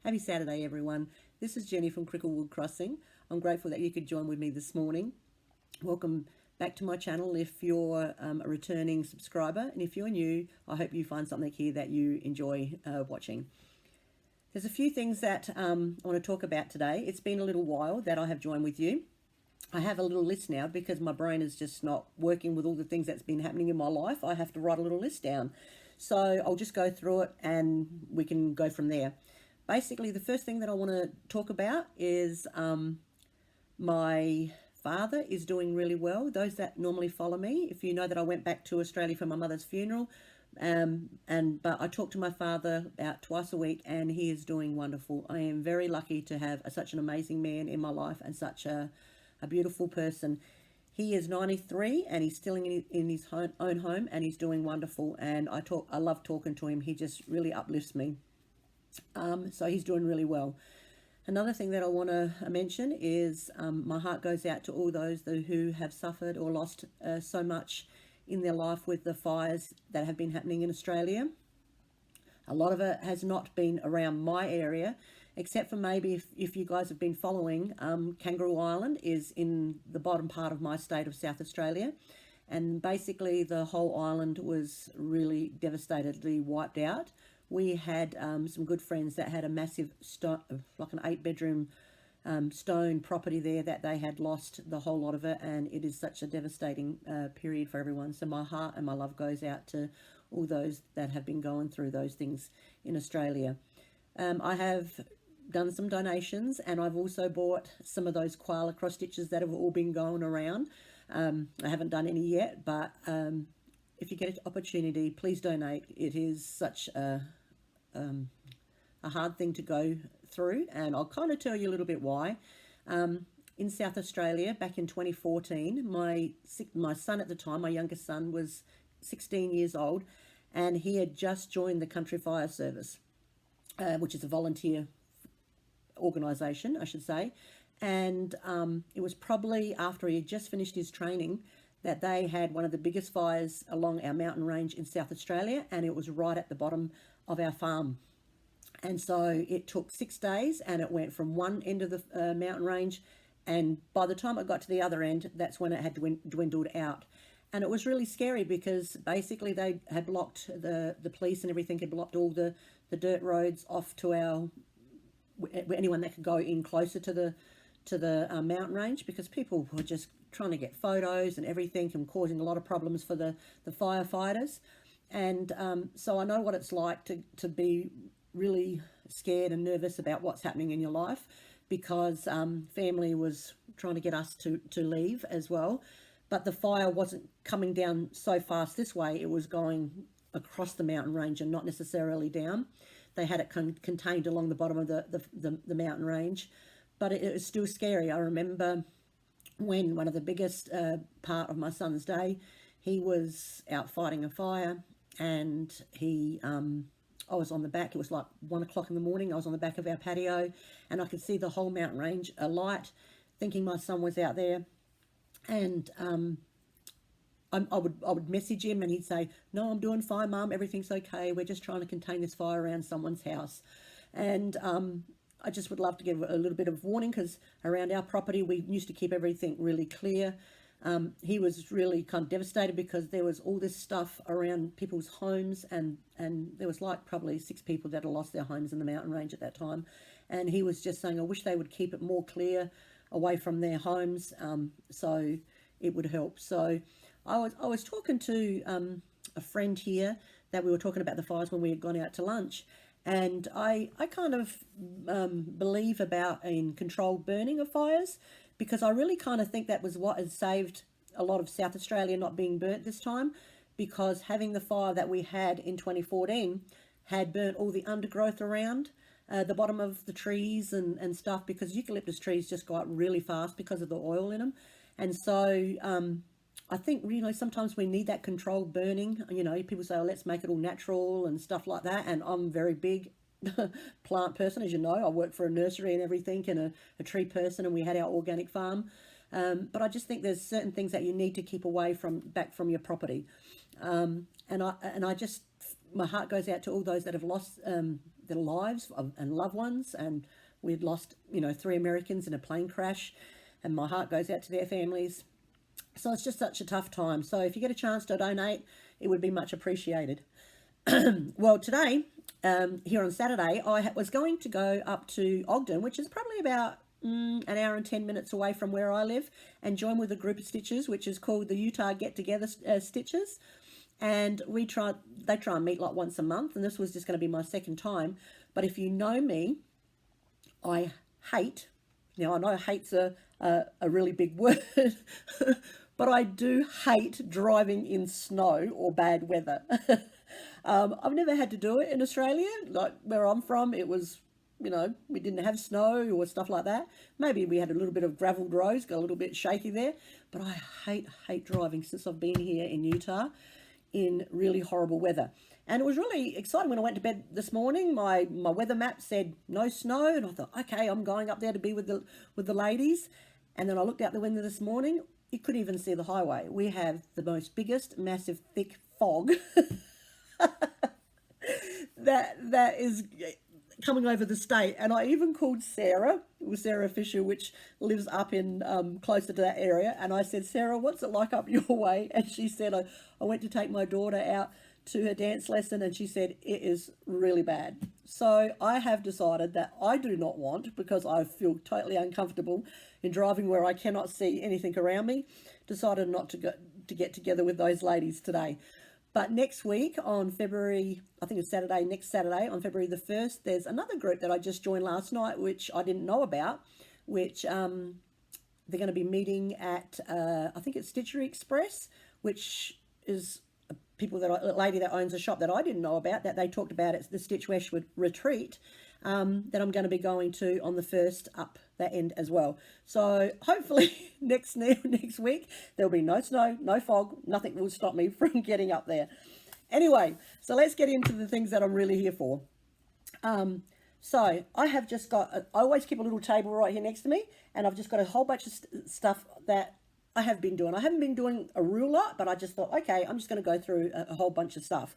Happy Saturday, everyone. This is Jenny from Cricklewood Crossing. I'm grateful that you could join with me this morning. Welcome back to my channel if you're a returning subscriber, and if you're new, I hope you find something here that you enjoy watching. There's a few things that I want to talk about today. It's been a little while that I have joined with you. I have a little list now because my brain is just not working with all the things that's been happening in my life. I have to write a little list down. So I'll just go through it and we can go from there. Basically, the first thing that I want to talk about is my father is doing really well. Those that normally follow me, if you know that I went back to Australia for my mother's funeral, but I talk to my father about twice a week and he is doing wonderful. I am very lucky to have such an amazing man in my life and such a beautiful person. He is 93 and he's still in his own home and he's doing wonderful, and I love talking to him. He just really uplifts me. So he's doing really well. Another thing that I want to mention is my heart goes out to all those who have suffered or lost so much in their life with the fires that have been happening in Australia. A lot of it has not been around my area, except for maybe if you guys have been following, Kangaroo Island is in the bottom part of my state of South Australia. And basically the whole island was really devastatedly wiped out. We had some good friends that had a massive like an 8-bedroom stone property there that they had lost the whole lot of it, and it is such a devastating period for everyone. So my heart and my love goes out to all those that have been going through those things in Australia. I have done some donations, and I've also bought some of those koala cross stitches that have all been going around. I haven't done any yet, but if you get an opportunity, please donate. It is such a hard thing to go through, and I'll kind of tell you a little bit why. In South Australia, back in 2014, my son at the time, my youngest son, was 16 years old, and he had just joined the Country Fire Service, which is a volunteer organisation, I should say. And it was probably after he had just finished his training that they had one of the biggest fires along our mountain range in South Australia, and it was right at the bottom of our farm. And so it took 6 days, and it went from one end of the mountain range, and by the time it got to the other end, that's when it had dwindled out. And it was really scary because basically they had blocked, the police and everything had blocked all the dirt roads off to anyone that could go in closer to the mountain range, because people were just trying to get photos and everything and causing a lot of problems for the firefighters. And so I know what it's like to be really scared and nervous about what's happening in your life, because family was trying to get us to leave as well. But the fire wasn't coming down so fast this way. It was going across the mountain range and not necessarily down. They had it contained along the bottom of the mountain range, but it was still scary. I remember when one of the biggest part of my son's day, he was out fighting a fire, and I was on the back. It was like 1 o'clock in the morning. I was on the back of our patio, and I could see the whole mountain range alight, thinking my son was out there. And I would message him, and he'd say, "No, I'm doing fine, Mum. Everything's okay. We're just trying to contain this fire around someone's house." And I just would love to give a little bit of warning, because around our property we used to keep everything really clear. He was really kind of devastated because there was all this stuff around people's homes, and there was like probably 6 people that had lost their homes in the mountain range at that time. And he was just saying, I wish they would keep it more clear away from their homes, so it would help. So I was talking to a friend here that we were talking about the fires when we had gone out to lunch. And I kind of believe in controlled burning of fires, because I really kind of think that was what has saved a lot of South Australia not being burnt this time, because having the fire that we had in 2014 had burnt all the undergrowth around the bottom of the trees and stuff, because eucalyptus trees just go up really fast because of the oil in them. And so I think, sometimes we need that controlled burning. People say, oh, let's make it all natural and stuff like that. And I'm a very big plant person, as you know. I work for a nursery and everything, and a tree person, and we had our organic farm. But I just think there's certain things that you need to keep away back from your property. And I just, my heart goes out to all those that have lost their lives and loved ones, and we'd lost, you know, 3 Americans in a plane crash, and my heart goes out to their families. So it's just such a tough time. So if you get a chance to donate, it would be much appreciated. Well, today, here on Saturday, I was going to go up to Ogden, which is probably about an hour and 10 minutes away from where I live, and join with a group of stitchers, which is called the Utah Get Together Stitchers. And they try and meet like once a month, and this was just going to be my second time. But if you know me, I hate, now I know hate's a really big word, but I do hate driving in snow or bad weather. I've never had to do it in Australia. Like where I'm from, it was, you know, we didn't have snow or stuff like that. Maybe we had a little bit of gravelled roads, got a little bit shaky there. But I hate driving since I've been here in Utah in really horrible weather. And it was really exciting when I went to bed this morning. My weather map said no snow, and I thought, okay, I'm going up there to be with the ladies. And then I looked out the window this morning. You couldn't even see the highway. We have the most biggest, massive, thick fog that is coming over the state. And I even called Sarah, it was Sarah Fisher, which lives up in closer to that area, and I said, Sarah, what's it like up your way? And she said, I went to take my daughter out to her dance lesson, and she said it is really bad. So I have decided that I do not want, because I feel totally uncomfortable in driving where I cannot see anything around me, decided not to get together with those ladies today. But next week on February, I think it's Saturday, next Saturday on February the 1st, there's another group that I just joined last night, which I didn't know about, which they're going to be meeting at, I think it's Stitchery Express, which is a lady that owns a shop that I didn't know about, that they talked about at the Stitch West retreat, that I'm going to be going to on the 1st up that end as well. So hopefully next week there'll be no snow, no fog, nothing will stop me from getting up there. Anyway, so let's get into the things that I'm really here for. So I have just got, I always keep a little table right here next to me, and I've just got a whole bunch of stuff that I have been doing. I haven't been doing a real lot, but I just thought, okay, I'm just going to go through a whole bunch of stuff.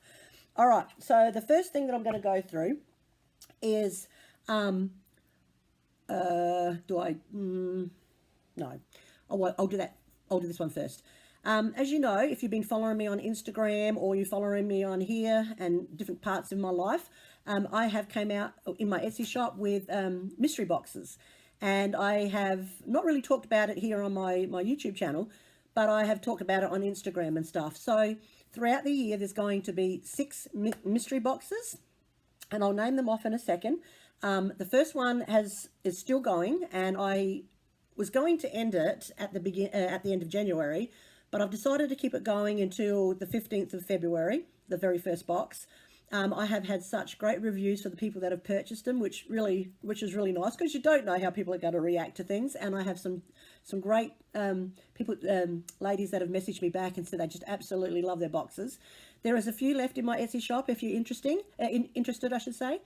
All right, so the first thing that I'm going to go through is, no, I'll do that. I'll do this one first. As you know, if you've been following me on Instagram, or you're following me on here and different parts of my life, I have came out in my Etsy shop with mystery boxes. And I have not really talked about it here on my YouTube channel, but I have talked about it on Instagram and stuff. So throughout the year, there's going to be 6 mystery boxes, and I'll name them off in a second. The first one is still going, and I was going to end it at the end of January, but I've decided to keep it going until the 15th of February, the very first box. I have had such great reviews for the people that have purchased them, which is really nice, because you don't know how people are going to react to things. And I have some great ladies that have messaged me back and said they just absolutely love their boxes. There is a few left in my Etsy shop if you're interested, I should say.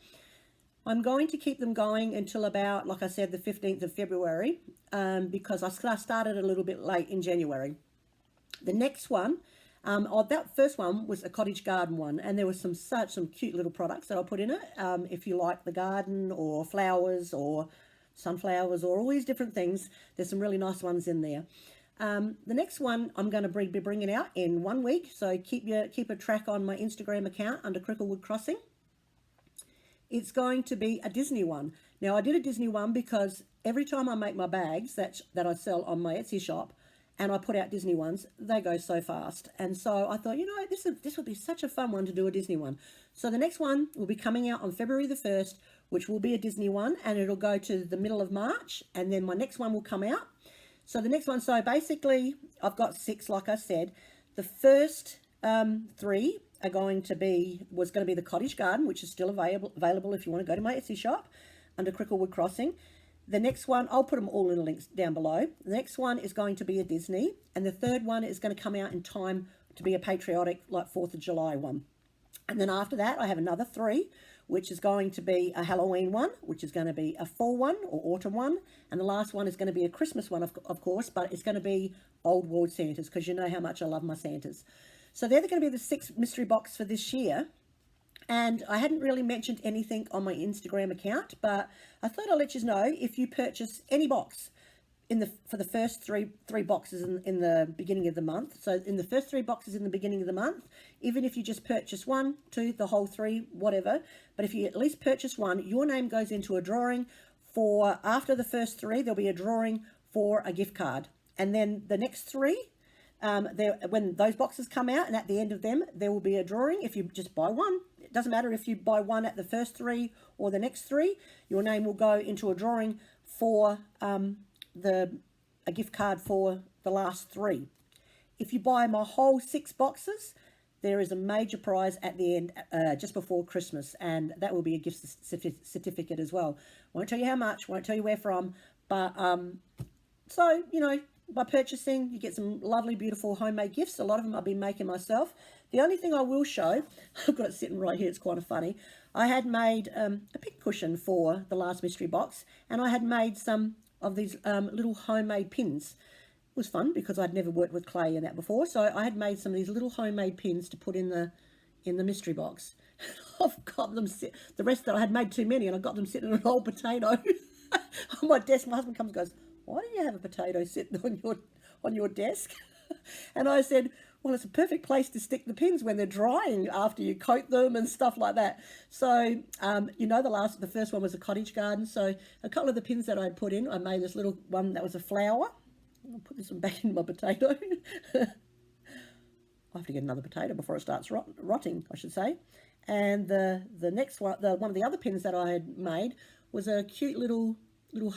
I'm going to keep them going until about, like I said, the 15th of February, because I started a little bit late in January. The next one, that first one was a cottage garden one, and there was some cute little products that I put in it. If you like the garden or flowers or sunflowers or all these different things, there's some really nice ones in there. The next one I'm going to be bringing out in 1 week, so keep a track on my Instagram account under Cricklewood Crossing. It's going to be a Disney one. Now, I did a Disney one because every time I make my bags that I sell on my Etsy shop, and I put out Disney ones, they go so fast. And so I thought, you know, this would be such a fun one to do a Disney one. So the next one will be coming out on February the 1st, which will be a Disney one, and it'll go to the middle of March, and then my next one will come out. So the next one, so basically I've got 6, like I said. The first 3 are going to be the cottage garden, which is still available if you want to go to my Etsy shop under Cricklewood Crossing. The next one, I'll put them all in the links down below. The next one is going to be a Disney, and the third one is going to come out in time to be a patriotic, like 4th of July one. And then after that, I have another 3, which is going to be a Halloween one, which is going to be a fall one or autumn one. And the last one is going to be a Christmas one, of course, but it's going to be Old World Santas, because you know how much I love my Santas. So they're going to be the 6 mystery box for this year. And I hadn't really mentioned anything on my Instagram account, but I thought I'd let you know, if you purchase any box for the first three boxes in the beginning of the month. So in the first 3 boxes in the beginning of the month, even if you just purchase 1, 2, the whole 3, whatever, but if you at least purchase 1, your name goes into a drawing for, after the first 3, there'll be a drawing for a gift card. And then the next 3, when those boxes come out, and at the end of them, there will be a drawing. If you just buy 1, it doesn't matter if you buy 1 at the first 3 or the next 3, your name will go into a drawing for a gift card for the last 3. If you buy my whole 6 boxes, there is a major prize at the end, just before Christmas, and that will be a gift certificate as well. Won't tell you how much, won't tell you where from, but so, you know, by purchasing, you get some lovely, beautiful homemade gifts. A lot of them I've been making myself. The only thing I will show, I've got it sitting right here, it's kind of funny. I had made a pincushion for the last mystery box, and I had made some of these little homemade pins. It was fun because I'd never worked with clay and that before, so I had made some of these little homemade pins to put in the mystery box. I've got them the rest that I had made too many, and I got them sitting on an old potato on my desk. My husband comes and goes, "Why do you have a potato sitting on your desk?" And I said, well, it's a perfect place to stick the pins when they're drying after you coat them and stuff like that. So, you know, the first one was a cottage garden. So a couple of the pins that I put in, I made this little one that was a flower. I'll put this one back in my potato. I have to get another potato before it starts rotting, I should say. And the next one, one of the other pins that I had made was a cute little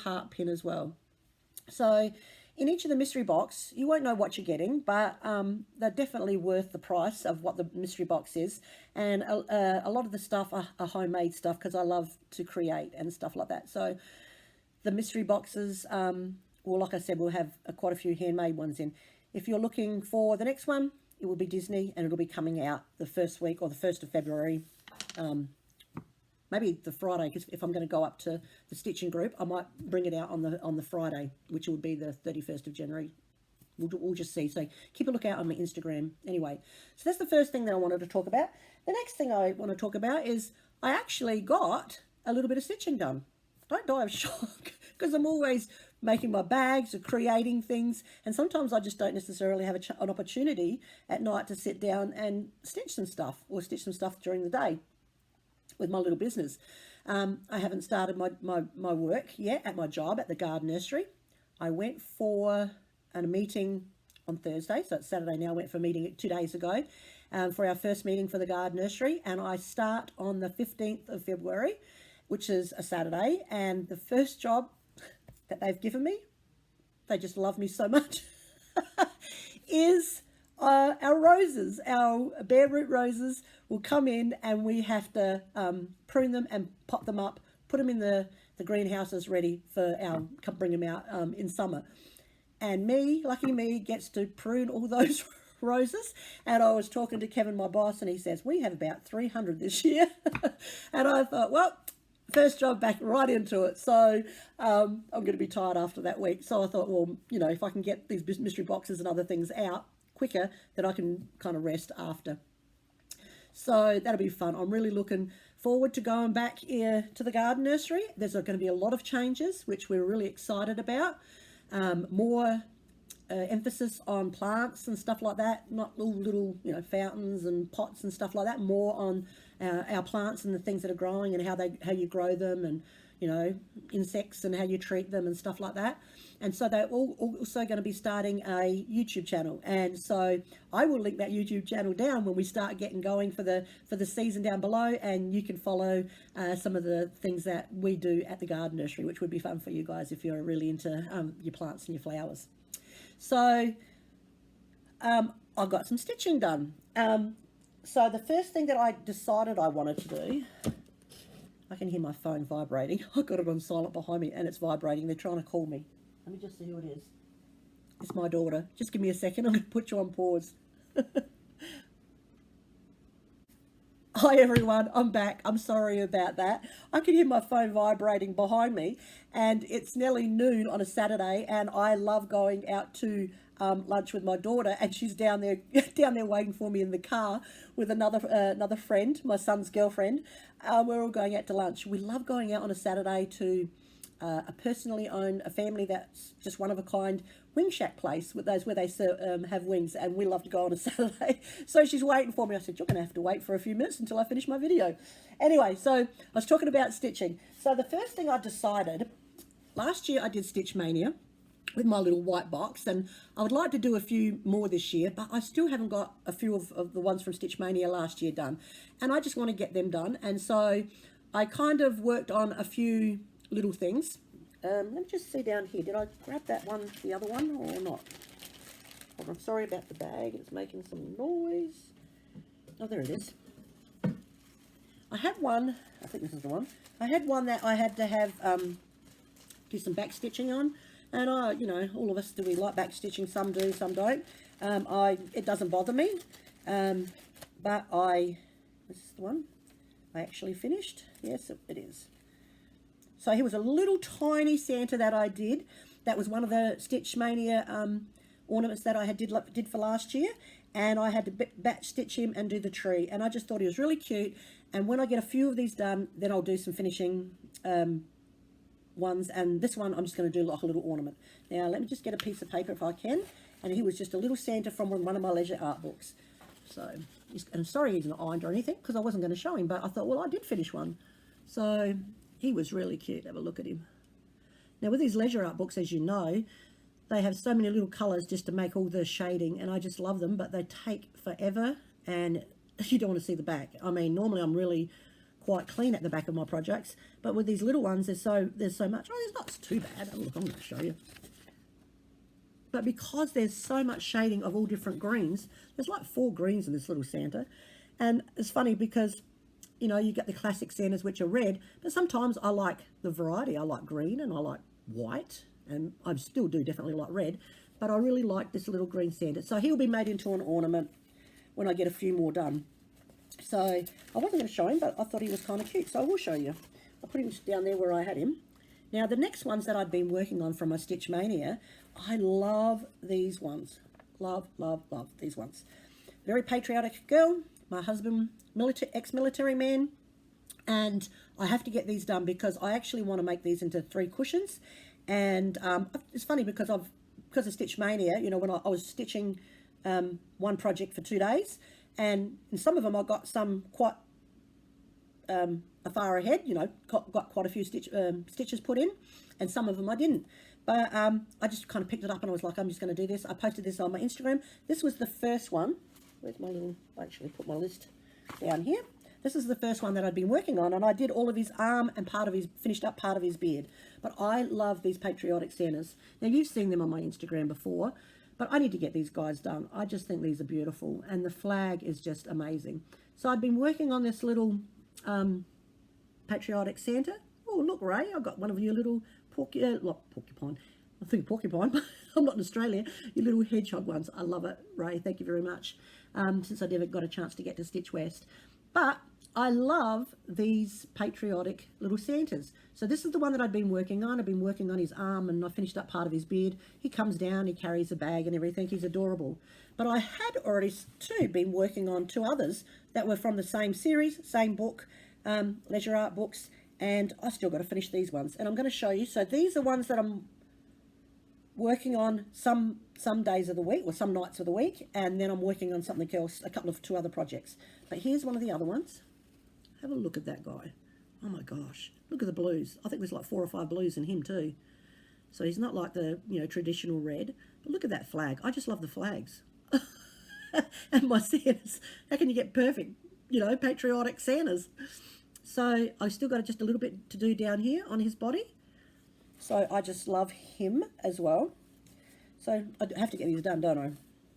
heart pin as well. So in each of the mystery box, you won't know what you're getting, but they're definitely worth the price of what the mystery box is. And a lot of the stuff are homemade stuff because I love to create and stuff like that. So the mystery boxes, well, like I said, we'll have quite a few handmade ones in. If you're looking for the next one, it will be Disney, and it'll be coming out the first week or the 1st of February. Maybe the Friday, because if I'm going to go up to the stitching group, I might bring it out on the Friday, which would be the 31st of January. We'll just see. So keep a lookout on my Instagram. Anyway, so that's the first thing that I wanted to talk about. The next thing I want to talk about is I actually got a little bit of stitching done. Don't die of shock, because I'm always making my bags or creating things, and sometimes I just don't necessarily have an opportunity at night to sit down and stitch some stuff, or stitch some stuff during the day with my little business. I haven't started my work yet at my job at the garden nursery. I went for a meeting on Thursday, so it's Saturday now. I went for a meeting 2 days ago for our first meeting for the garden nursery, and I start on the 15th of February, which is a Saturday. And the first job that they've given me, they just love me so much, is our roses. Our bare root roses will come in, and we have to prune them and pot them up, put them in the greenhouses ready for bring them out in summer. And me, lucky me, gets to prune all those roses. And I was talking to Kevin, my boss, and he says, we have about 300 this year. And I thought, well, first job back right into it. So I'm going to be tired after that week. So I thought, well, you know, if I can get these mystery boxes and other things out quicker, then I can kind of rest after. So that'll be fun. I'm really looking forward to going back here to the garden nursery. There's going to be a lot of changes, which we're really excited about. More emphasis on plants and stuff like that, not all little, you know, fountains and pots and stuff like that. More on our plants and the things that are growing, and how you grow them, and, you know, insects and how you treat them and stuff like that. And so they're also going to be starting a YouTube channel, and so I will link that YouTube channel down when we start getting going for the season down below, and you can follow some of the things that we do at the garden nursery, which would be fun for you guys if you're really into your plants and your flowers. So I got some stitching done. So the first thing that I decided I wanted to do, I can hear my phone vibrating. I've got it on silent behind me and it's vibrating. They're trying to call me. Let me just see who it is. It's my daughter. Just give me a second. I'm going to put you on pause. Hi everyone, I'm back. I'm sorry about that. I can hear my phone vibrating behind me, and it's nearly noon on a Saturday, and I love going out to lunch with my daughter, and she's down there down there waiting for me in the car with another friend, my son's girlfriend. We're all going out to lunch. We love going out on a Saturday to a personally owned, a family that's just one of a kind wing shack place with those where they have wings, and we love to go on a Saturday. So she's waiting for me. I said, you're going to have to wait for a few minutes until I finish my video. Anyway, so I was talking about stitching. So the first thing I decided, last year I did Stitch Mania with my little white box, and I would like to do a few more this year, but I still haven't got a few of the ones from Stitch Mania last year done, and I just want to get them done. And so I kind of worked on a few little things. Let me just see down here, did I grab that one, the other one, or not? Oh, I'm sorry about the bag, it's making some noise. Oh, there it is. I had one, I think this is the one. I had one that I had to have do some back stitching on, and you know, all of us, do we like back stitching? Some do, some don't. It doesn't bother me, but this is the one I actually finished. Yes, it is. So here was a little tiny Santa that I did. That was one of the Stitch Mania ornaments that I did for last year, and I had to batch stitch him and do the tree, and I just thought he was really cute. And when I get a few of these done, then I'll do some finishing ones, and this one I'm just going to do like a little ornament. Now let me just get a piece of paper if I can, and he was just a little Santa from one of my leisure art books. So, and I'm sorry he's not ironed or anything, because I wasn't going to show him, but I thought, well, I did finish one. So he was really cute. Have a look at him. Now with these leisure art books, as you know, they have so many little colours just to make all the shading, and I just love them, but they take forever, and you don't want to see the back. I mean, normally I'm really quite clean at the back of my projects, but with these little ones, there's so much. Oh, it's not too bad. Oh, look, I'm going to show you. But because there's so much shading of all different greens, there's like 4 greens in this little Santa, and it's funny because, you know, you get the classic Santas which are red, but sometimes I like the variety. I like green and I like white, and I still do definitely like red, but I really like this little green Santa. So he'll be made into an ornament when I get a few more done. So I wasn't going to show him, but I thought he was kind of cute, so I will show you. I'll put him down there where I had him. Now the next ones that I've been working on from my Stitch Mania, I love these ones. Love, love, love these ones. Very patriotic girl. My husband, ex-military man, and I have to get these done because I actually want to make these into 3 cushions. And it's funny because of Stitch Mania, you know, when I was stitching one project for 2 days, and in some of them I got some quite far ahead, you know, got quite a few stitches put in, and some of them I didn't. But I just kind of picked it up and I was like, I'm just going to do this. I posted this on my Instagram. This was the first one. Where's my little, I actually put my list down here. This is the first one that I'd been working on, and I did all of his arm and finished up part of his beard. But I love these patriotic Santas. Now you've seen them on my Instagram before, but I need to get these guys done. I just think these are beautiful, and the flag is just amazing. So I'd been working on this little patriotic Santa. Oh, look, Ray, I've got one of your little porcupine. I think porcupine, but I'm not in Australia. Your little hedgehog ones. I love it, Ray. Thank you very much. Since I never got a chance to get to Stitch West. But I love these patriotic little Santas. So this is the one that I've been working on. I've been working on his arm, and I finished up part of his beard. He comes down, he carries a bag and everything. He's adorable. But I had already too been working on 2 others that were from the same series, same book, leisure art books, and I still got to finish these ones. And I'm going to show you. So these are ones that I'm working on some days of the week or some nights of the week, and then I'm working on something else, a couple of 2 other projects. But here's one of the other ones. Have a look at that guy. Oh my gosh, look at the blues. I think there's like 4 or 5 blues in him too. So he's not like the, you know, traditional red, but look at that flag. I just love the flags. And my Santas, how can you get perfect, you know, patriotic Santas? So I've still got just a little bit to do down here on his body. So I just love him as well. So I have to get these done, don't I?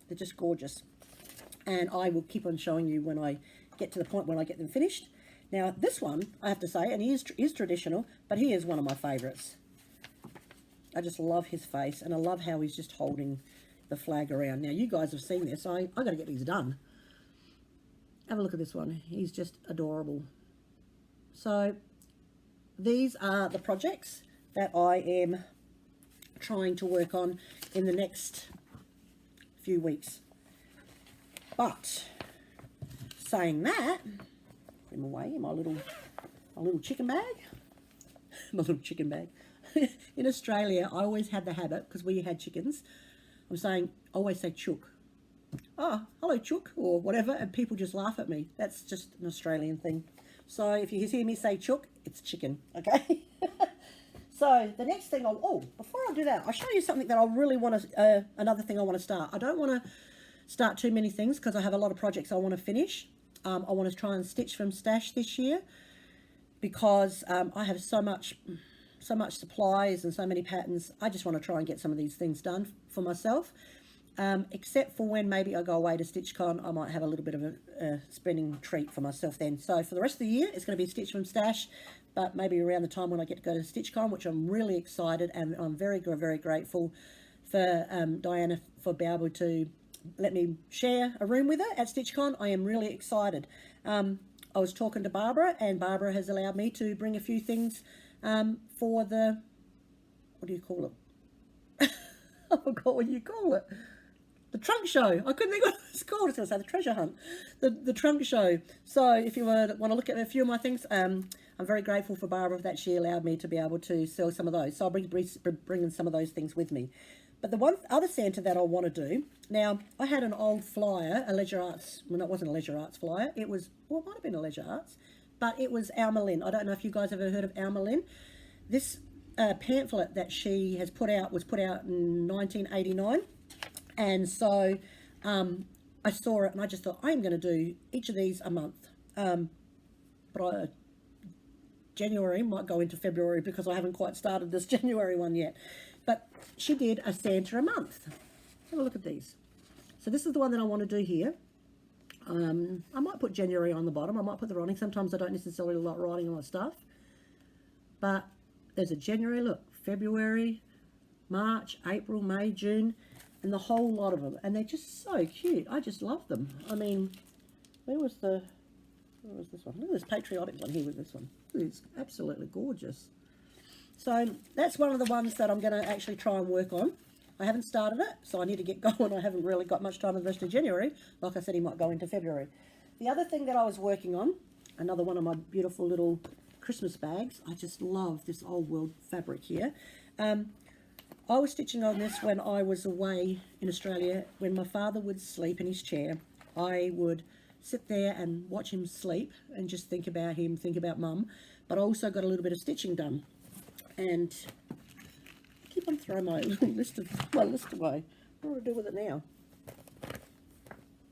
They're just gorgeous. And I will keep on showing you when I get to the point when I get them finished. Now this one, I have to say, and he is traditional, but he is one of my favourites. I just love his face, and I love how he's just holding the flag around. Now you guys have seen this. I got to get these done. Have a look at this one. He's just adorable. So these are the projects that I am trying to work on in the next few weeks. But saying that, put him away in my little chicken bag. My little chicken bag. In Australia, I always had the habit, because we had chickens, I always say chook. Oh, hello chook, or whatever, and people just laugh at me. That's just an Australian thing. So if you hear me say chook, it's chicken, okay? So the next thing before I do that, I'll show you something that I really want to, another thing I want to start. I don't want to start too many things because I have a lot of projects I want to finish. I want to try and stitch from stash this year because I have so much supplies and so many patterns. I just want to try and get some of these things done for myself. Except for when maybe I go away to StitchCon, I might have a little bit of a spending treat for myself then. So for the rest of the year, it's going to be a stitch from stash, but maybe around the time when I get to go to StitchCon, which I'm really excited, and I'm very, very grateful for Diana for being able to let me share a room with her at StitchCon. I am really excited. I was talking to Barbara, and Barbara has allowed me to bring a few things for the, what do you call it? I forgot what you call it. The trunk show. I couldn't think what it's called. I was going to say the treasure hunt. The trunk show. So if you want to look at a few of my things, I'm very grateful for Barbara that she allowed me to be able to sell some of those. So I'll bring some of those things with me. But the one other Santa that I want to do, now I had an old flyer, a Leisure Arts, well, it wasn't a Leisure Arts flyer. It was, well, it might have been a Leisure Arts, but it was Alma Lynn. I don't know if you guys have ever heard of Alma Lynn. This pamphlet that she has put out was put out in 1989. And so I saw it and I just thought, I'm going to do each of these a month. But January might go into February because I haven't quite started this January one yet. But she did a Santa a month. Have a look at these. So this is the one that I want to do here. I might put January on the bottom. I might put the writing. Sometimes I don't necessarily like writing on my stuff. But there's a January, look, February, March, April, May, June, and the whole lot of them. And they're just so cute. I just love them. I mean, where was this one? Look at this patriotic one here with this one. It's absolutely gorgeous. So that's one of the ones that I'm going to actually try and work on. I haven't started it, so I need to get going. I haven't really got much time in the rest of January. Like I said, he might go into February. The other thing that I was working on, another one of my beautiful little Christmas bags. I just love this old world fabric here. I was stitching on this when I was away in Australia. When my father would sleep in his chair, I would sit there and watch him sleep and just think about him, think about mum. But I also got a little bit of stitching done. And I keep on throwing my list away. What do I do with it now?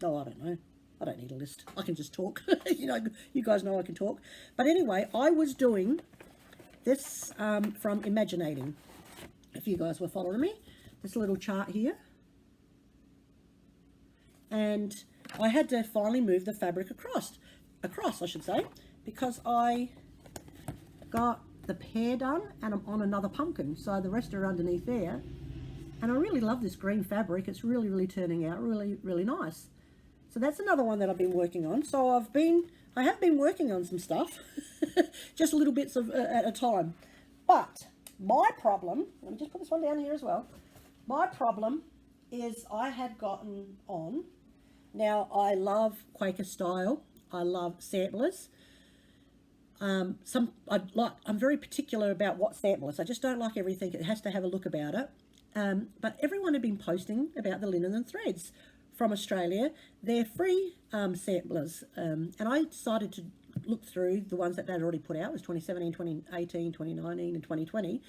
Oh, I don't know. I don't need a list. I can just talk. You know, you guys know I can talk. But anyway, I was doing this from Imaginating. If you guys were following me, this little chart here. And I had to finally move the fabric across I should say, because I got the pear done and I'm on another pumpkin. So the rest are underneath there. And I really love this green fabric. It's really, really turning out really, really nice. So that's another one that I've been working on. So I have been working on some stuff, just little bits at a time. But my problem, let me just put this one down here as well. My problem is I had gotten on, now I love Quaker style, I love samplers. I'm very particular about what samplers. I just don't like everything. It has to have a look about it. But everyone had been posting about the linen and threads from Australia. They're free samplers. And I decided to look through the ones that they'd already put out. It was 2017, 2018, 2019 and 2020.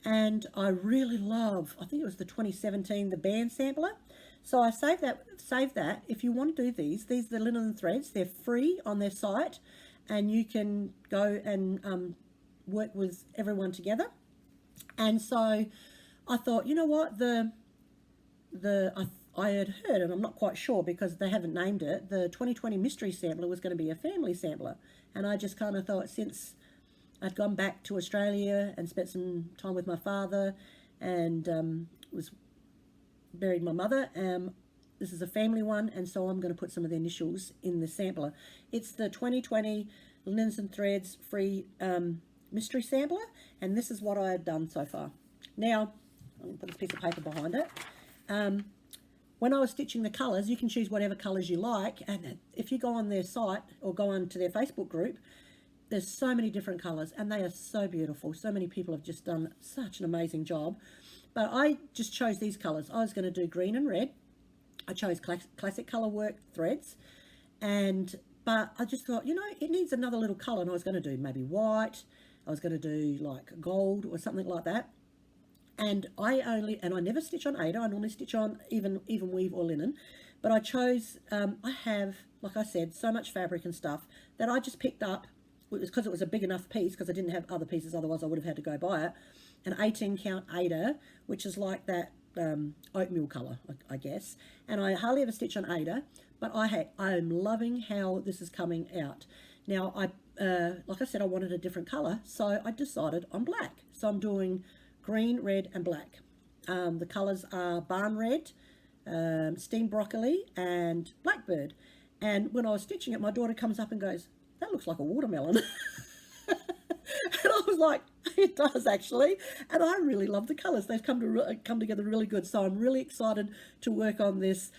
And I really love, I think it was the 2017, the band sampler. So I saved that. If you want to do these are the linen and threads. They're free on their site. And you can go and work with everyone together. And so I thought, you know what, I had heard, and I'm not quite sure because they haven't named it, the 2020 mystery sampler was going to be a family sampler. And I just kind of thought, since I'd gone back to Australia and spent some time with my father and was buried my mother, this is a family one, and so I'm going to put some of the initials in the sampler. It's the 2020 Linens and Threads free mystery sampler, and this is what I had done so far. Now, I'm going to put this piece of paper behind it. when I was stitching the colours, you can choose whatever colours you like, and if you go on their site or go on to their Facebook group, there's so many different colours, and they are so beautiful. So many people have just done such an amazing job. But I just chose these colours. I was going to do green and red. I chose classic colour work threads, but I just thought, you know, it needs another little colour, and I was going to do maybe white. I was going to do like gold or something like that. And I never stitch on Aida. I normally stitch on even weave or linen. But I chose, I have, like I said, so much fabric and stuff that I just picked up, because it was a big enough piece, because I didn't have other pieces, otherwise I would have had to go buy it, an 18 count Aida, which is like that oatmeal colour, I guess. And I hardly ever stitch on Aida, but I'm loving how this is coming out. Now, like I said, I wanted a different colour, so I decided on black. So I'm doing green, red and black. The colours are barn red, steamed broccoli and blackbird. And when I was stitching it, my daughter comes up and goes, "That looks like a watermelon." And I was like, it does actually. And I really love the colours. They've come together really good. So I'm really excited to work on this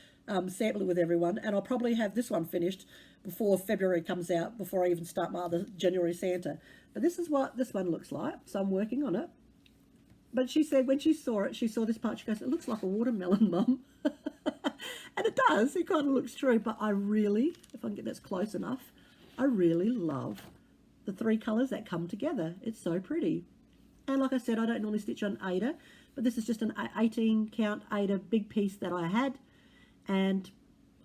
sampler with everyone. And I'll probably have this one finished before February comes out, before I even start my other January Santa. But this is what this one looks like. So I'm working on it. But she said when she saw it, she saw this part, she goes, "It looks like a watermelon, Mum." And it does. It kind of looks true. But I really, if I can get this close enough, I really love the three colours that come together. It's so pretty. And like I said, I don't normally stitch on Aida, but this is just an 18 count Aida big piece that I had, and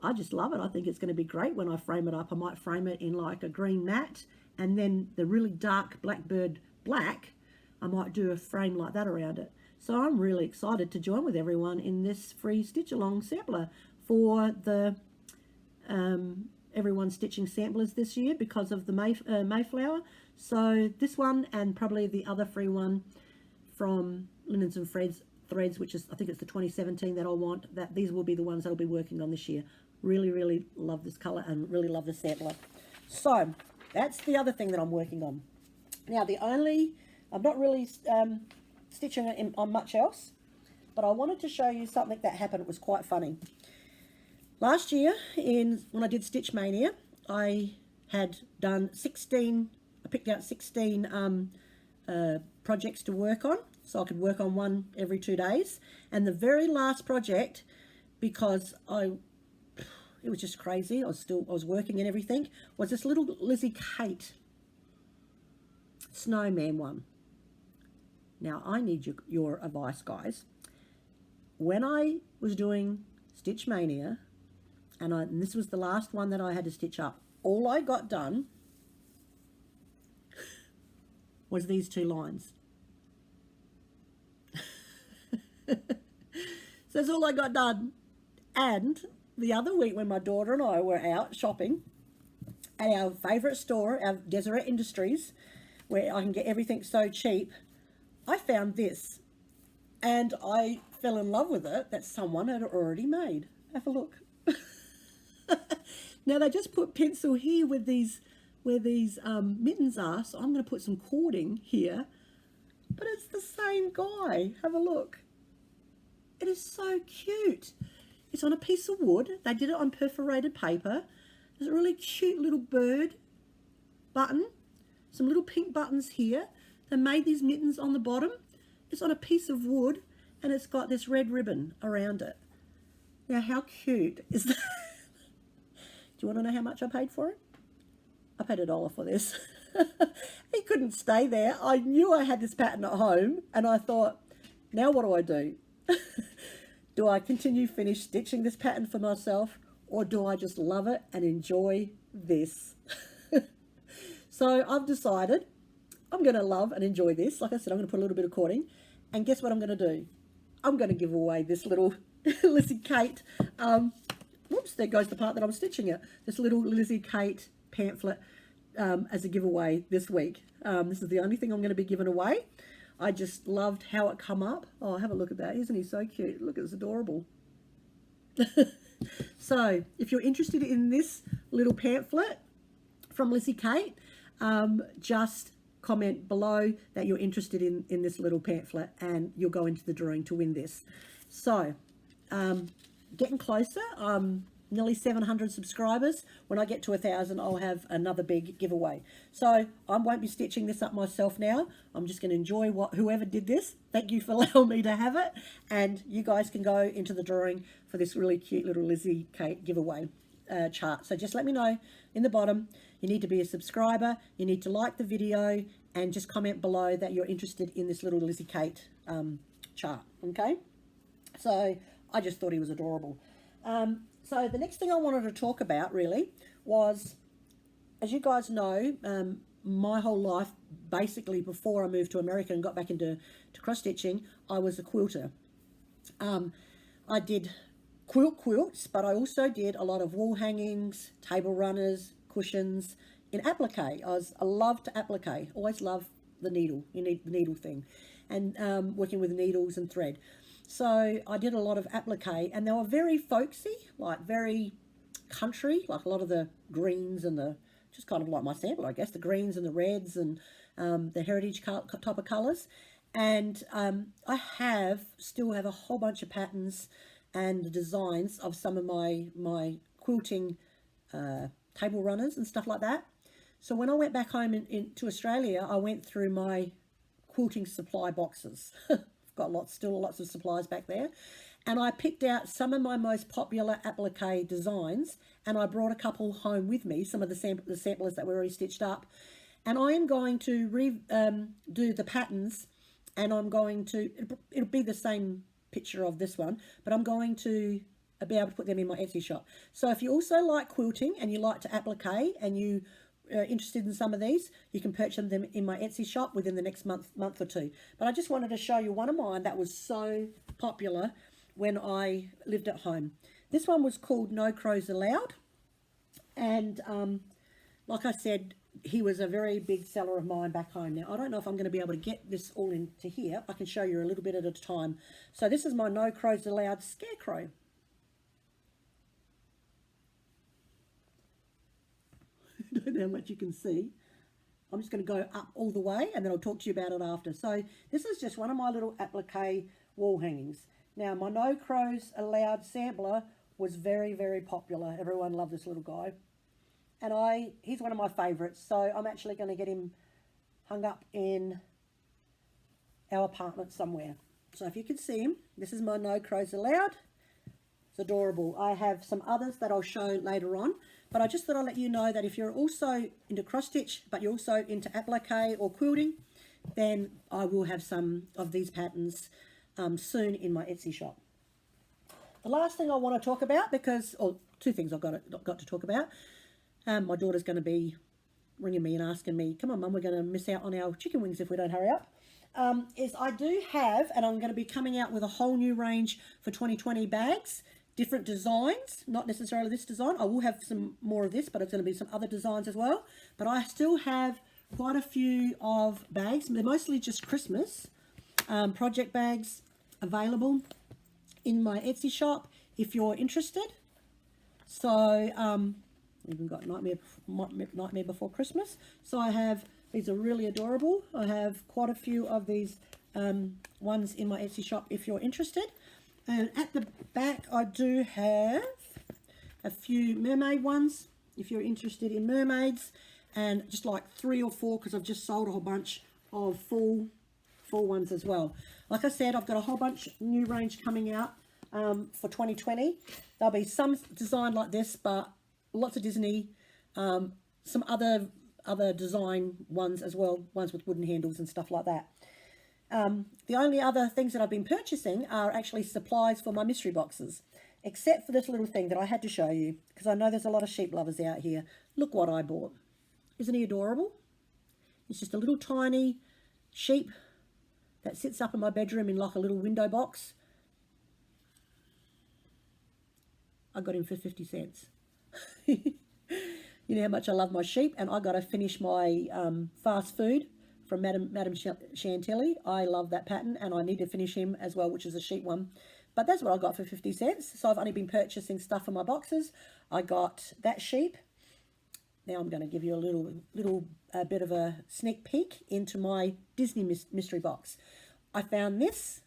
I just love it. I think it's going to be great when I frame it up. I might frame it in like a green matte, and then the really dark blackbird black, I might do a frame like that around it. So I'm really excited to join with everyone in this free stitch along sampler for the everyone's stitching samplers this year because of the Mayflower. So this one, and probably the other free one from Linens and Threads, which is, I think it's the 2017 that I want, that these will be the ones I'll be working on this year. Really love this colour and really love the sampler. So that's the other thing that I'm working on. Now I'm not really stitching on much else, but I wanted to show you something that happened. It was quite funny. Last year, when I did Stitch Mania, I had done 16, I picked out 16 projects to work on, so I could work on one every 2 days. And the very last project, because it was just crazy, I was working and everything, was this little Lizzie Kate snowman one. Now, I need your advice, guys. When I was doing Stitch Mania, and this was the last one that I had to stitch up, all I got done was these two lines. So that's all I got done. And the other week when my daughter and I were out shopping at our favourite store, our Deseret Industries, where I can get everything so cheap, I found this, and I fell in love with it that someone had already made. Have a look. Now they just put pencil here where these mittens are, so I'm going to put some cording here, but it's the same guy. Have a look. It is so cute. It's on a piece of wood. They did it on perforated paper. There's a really cute little bird button, some little pink buttons here. They made these mittens on the bottom. It's on a piece of wood, and it's got this red ribbon around it. Now, how cute is that? Do you want to know how much I paid for it? I paid $1 for this. He couldn't stay there. I knew I had this pattern at home, and I thought, now what do? Do I finish stitching this pattern for myself, or do I just love it and enjoy this? So I've decided I'm going to love and enjoy this. Like I said, I'm going to put a little bit of cording, and guess what I'm going to do? I'm going to give away this little Lizzie Kate, whoops, there goes the part that I'm stitching it. This little Lizzie Kate pamphlet as a giveaway this week. This is the only thing I'm going to be giving away. I just loved how it come up. Oh, have a look at that. Isn't he so cute? Look, it's adorable. So if you're interested in this little pamphlet from Lizzie Kate, just comment below that you're interested in this little pamphlet, and you'll go into the drawing to win this. So getting closer. Nearly 700 subscribers. When I get to 1,000, I'll have another big giveaway. So I won't be stitching this up myself now. I'm just going to enjoy whoever did this. Thank you for allowing me to have it. And you guys can go into the drawing for this really cute little Lizzie Kate giveaway chart. So just let me know in the bottom. You need to be a subscriber. You need to like the video and just comment below that you're interested in this little Lizzie Kate chart. Okay. So I just thought he was adorable. So the next thing I wanted to talk about really was, as you guys know, my whole life, basically before I moved to America and got back into cross stitching, I was a quilter. I did quilts, but I also did a lot of wall hangings, table runners, cushions in applique. I love to applique, always love the needle. You need the needle thing, and working with needles and thread. So I did a lot of applique, and they were very folksy, like very country, like a lot of the greens and the, just kind of like my sample, I guess, the greens and the reds and the heritage type of colours. And I still have a whole bunch of patterns and designs of some of my quilting table runners and stuff like that. So when I went back home to Australia, I went through my quilting supply boxes. Got still lots of supplies back there, and I picked out some of my most popular applique designs, and I brought a couple home with me, some of the samplers that were already stitched up, and I am going to do the patterns, and I'm going to, it'll be the same picture of this one, but I'm going to be able to put them in my Etsy shop. So if you also like quilting and you like to applique and you interested in some of these, you can purchase them in my Etsy shop within the next month or two. But I just wanted to show you one of mine that was so popular when I lived at home. This one was called No Crows Allowed, and like I said, he was a very big seller of mine back home. Now I don't know if I'm going to be able to get this all into here. I can show you a little bit at a time. So this is my No Crows Allowed scarecrow. I don't know how much you can see. I'm just going to go up all the way and then I'll talk to you about it after. So this is just one of my little applique wall hangings. Now my No Crows Allowed sampler was very, very popular. Everyone loved this little guy. And he's one of my favourites. So I'm actually going to get him hung up in our apartment somewhere. So if you can see him, this is my No Crows Allowed. It's adorable. I have some others that I'll show later on. But I just thought I'd let you know that if you're also into cross stitch, but you're also into applique or quilting, then I will have some of these patterns soon in my Etsy shop. The last thing I want to talk about, or two things I've got to talk about. My daughter's going to be ringing me and asking me, come on Mum, we're going to miss out on our chicken wings if we don't hurry up. Is I do have, and I'm going to be coming out with a whole new range for 2020 bags. Different designs, not necessarily this design. I will have some more of this, but it's going to be some other designs as well. But I still have quite a few of bags. They're mostly just Christmas project bags available in my Etsy shop if you're interested. So even got Nightmare Before Christmas. So I have, these are really adorable. I have quite a few of these ones in my Etsy shop if you're interested. And at the back I do have a few mermaid ones if you're interested in mermaids, and just like 3 or 4 because I've just sold a whole bunch of full ones as well. Like I said, I've got a whole bunch new range coming out for 2020. There'll be some design like this, but lots of Disney, some other design ones as well, ones with wooden handles and stuff like that. The only other things that I've been purchasing are actually supplies for my mystery boxes, except for this little thing that I had to show you because I know there's a lot of sheep lovers out here. Look what I bought. Isn't he adorable? It's just a little tiny sheep that sits up in my bedroom in like a little window box. I got him for 50 cents. You know how much I love my sheep, and I got to finish my fast food from Madame Chantilly. I love that pattern, and I need to finish him as well, which is a sheep one. But that's what I got for 50 cents. So I've only been purchasing stuff for my boxes. I got that sheep. Now I'm going to give you a little bit of a sneak peek into my Disney mystery box. I found this,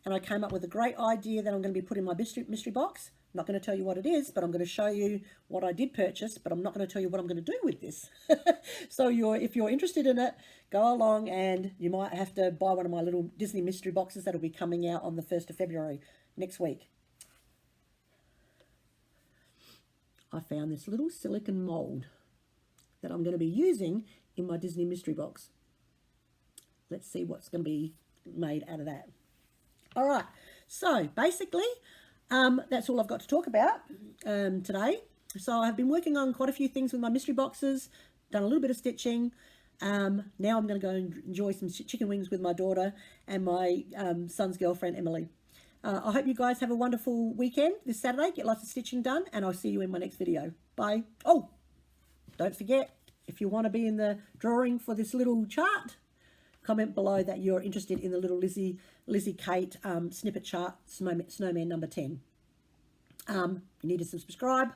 and I came up with a great idea that I'm going to be putting in my mystery box. not going to tell you what it is, but I'm going to show you what I did purchase, but I'm not going to tell you what I'm going to do with this. So if you're interested in it, go along, and you might have to buy one of my little Disney mystery boxes that'll be coming out on the 1st of February next week. I found this little silicone mold that I'm going to be using in my Disney mystery box. Let's see what's going to be made out of that. All right, so basically that's all I've got to talk about today. So I've been working on quite a few things with my mystery boxes, done a little bit of stitching. Now I'm going to go and enjoy some chicken wings with my daughter and my son's girlfriend, Emily. I hope you guys have a wonderful weekend this Saturday. Get lots of stitching done, and I'll see you in my next video. Bye. Oh, don't forget, if you want to be in the drawing for this little chart, comment below that you're interested in the little Lizzie Kate snippet chart, snowman number 10. You need to subscribe.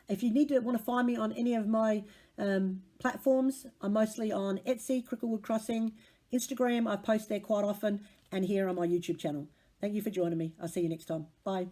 If you want to find me on any of my platforms, I'm mostly on Etsy, Cricklewood Crossing, Instagram. I post there quite often, and here on my YouTube channel. Thank you for joining me. I'll see you next time. Bye.